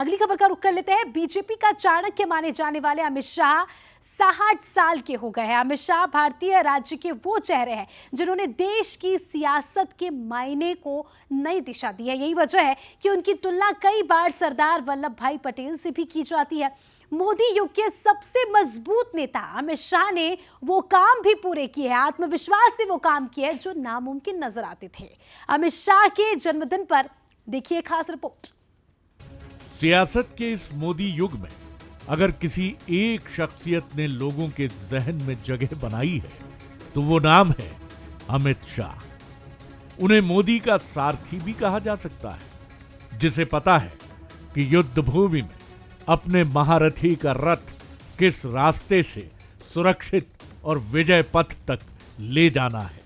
अगली खबर का रुख कर लेते हैं। बीजेपी का चाणक्य माने जाने वाले अमित शाह 60 साल के हो गए हैं। अमित शाह भारतीय राज्य के वो चेहरे हैं जिन्होंने देश की सियासत के मायने को नई दिशा दी है। यही वजह है कि उनकी तुलना कई बार सरदार वल्लभ भाई पटेल से भी की जाती है। मोदी युग के सबसे मजबूत नेता अमित शाह ने वो काम भी पूरे किए हैं, आत्मविश्वास से वो काम किए जो नामुमकिन नजर आते थे। अमित शाह के जन्मदिन पर देखिए खास रिपोर्ट। सियासत के इस मोदी युग में अगर किसी एक शख्सियत ने लोगों के जहन में जगह बनाई है तो वो नाम है अमित शाह। उन्हें मोदी का सारथी भी कहा जा सकता है, जिसे पता है कि युद्ध भूमि में अपने महारथी का रथ किस रास्ते से सुरक्षित और विजय पथ तक ले जाना है।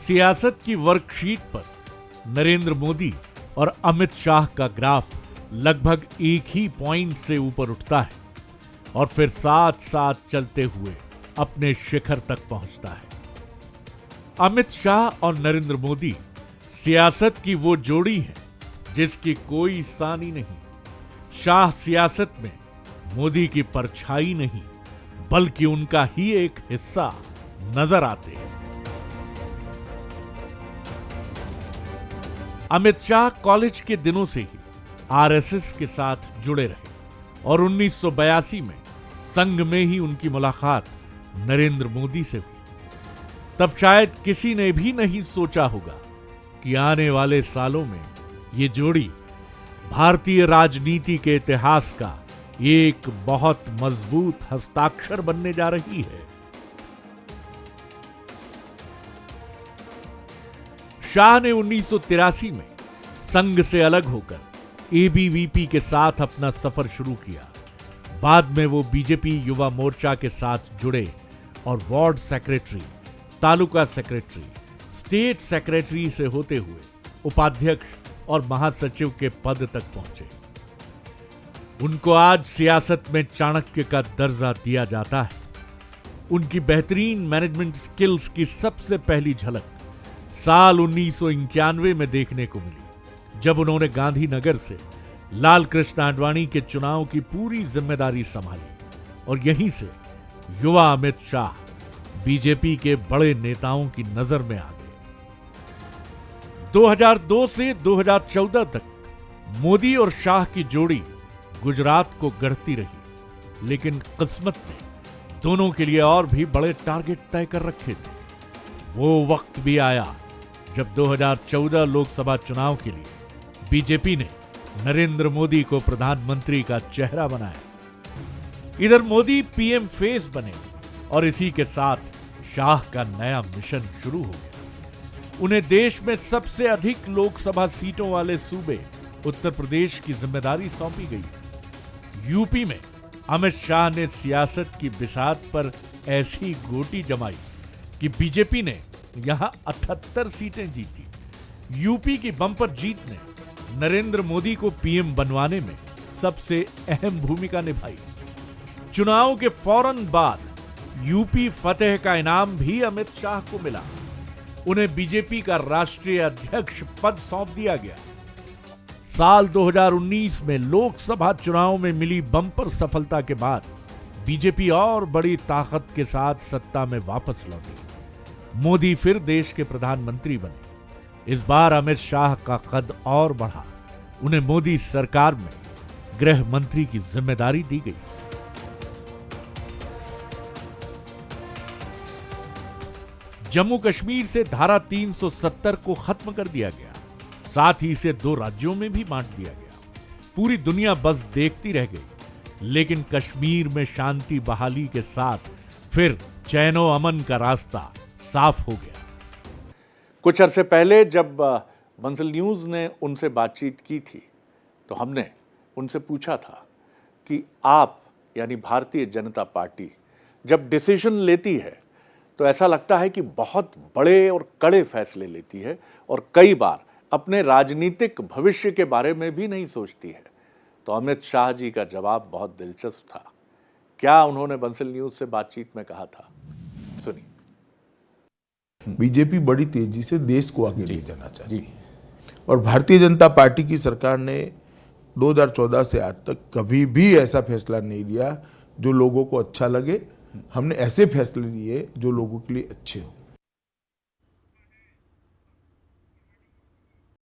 सियासत की वर्कशीट पर नरेंद्र मोदी और अमित शाह का ग्राफ लगभग एक ही पॉइंट से ऊपर उठता है और फिर साथ साथ चलते हुए अपने शिखर तक पहुंचता है। अमित शाह और नरेंद्र मोदी सियासत की वो जोड़ी है जिसकी कोई सानी नहीं। शाह सियासत में मोदी की परछाई नहीं बल्कि उनका ही एक हिस्सा नजर आते हैं। अमित शाह कॉलेज के दिनों से ही आरएसएस के साथ जुड़े रहे और 1982 में संघ में ही उनकी मुलाकात नरेंद्र मोदी से हुई। तब शायद किसी ने भी नहीं सोचा होगा कि आने वाले सालों में ये जोड़ी भारतीय राजनीति के इतिहास का एक बहुत मजबूत हस्ताक्षर बनने जा रही है। शाह ने 1983 में संघ से अलग होकर एबीवीपी के साथ अपना सफर शुरू किया। बाद में वो बीजेपी युवा मोर्चा के साथ जुड़े और ward secretary, taluka secretary, state secretary से होते हुए उपाध्यक्ष और महासचिव के पद तक पहुंचे। उनको आज सियासत में चाणक्य का दर्जा दिया जाता है। उनकी बेहतरीन मैनेजमेंट स्किल्स की सबसे पहली झलक साल 1991 में देखने को मिली, जब उन्होंने गांधीनगर से लाल कृष्ण आडवाणी के चुनाव की पूरी जिम्मेदारी संभाली और यहीं से युवा अमित शाह बीजेपी के बड़े नेताओं की नजर में आ गए। 2002 से 2014 तक मोदी और शाह की जोड़ी गुजरात को गढ़ती रही, लेकिन किस्मत ने दोनों के लिए और भी बड़े टारगेट तय कर रखे थे। वो वक्त भी आया जब 2014 लोकसभा चुनाव के लिए बीजेपी ने नरेंद्र मोदी को प्रधानमंत्री का चेहरा बनाया। इधर मोदी पीएम फेस बने और इसी के साथ शाह का नया मिशन शुरू हो गया। उन्हें देश में सबसे अधिक लोकसभा सीटों वाले सूबे उत्तर प्रदेश की जिम्मेदारी सौंपी गई। यूपी में अमित शाह ने सियासत की बिसात पर ऐसी गोटी जमाई कि बीजेपी ने यहां 78 सीटें जीती। यूपी की बम्पर जीत ने नरेंद्र मोदी को पीएम बनवाने में सबसे अहम भूमिका निभाई। चुनाव के फौरन बाद यूपी फतेह का इनाम भी अमित शाह को मिला। उन्हें बीजेपी का राष्ट्रीय अध्यक्ष पद सौंप दिया गया। साल 2019 में लोकसभा चुनाव में मिली बम्पर सफलता के बाद बीजेपी और बड़ी ताकत के साथ सत्ता में वापस लौटी। मोदी फिर देश के प्रधानमंत्री बने। इस बार अमित शाह का कद और बढ़ा। उन्हें मोदी सरकार में गृह मंत्री की जिम्मेदारी दी गई। जम्मू कश्मीर से धारा 370 को खत्म कर दिया गया, साथ ही इसे 2 राज्यों में भी बांट दिया गया। पूरी दुनिया बस देखती रह गई, लेकिन कश्मीर में शांति बहाली के साथ फिर चैनो अमन का रास्ता साफ हो गया। कुछ अरसे पहले जब बंसल न्यूज़ ने उनसे बातचीत की थी तो हमने उनसे पूछा था कि आप यानी भारतीय जनता पार्टी जब डिसीजन लेती है तो ऐसा लगता है कि बहुत बड़े और कड़े फैसले लेती है और कई बार अपने राजनीतिक भविष्य के बारे में भी नहीं सोचती है। तो अमित शाह जी का जवाब बहुत दिलचस्प था। क्या उन्होंने बंसल न्यूज़ से बातचीत में कहा था, सुनिए। बीजेपी बड़ी तेजी से देश को आगे ले जाना चाहती है और भारतीय जनता पार्टी की सरकार ने 2014 से आज तक कभी भी ऐसा फैसला नहीं लिया जो लोगों को अच्छा लगे। हमने ऐसे फैसले लिए जो लोगों के लिए अच्छे हो।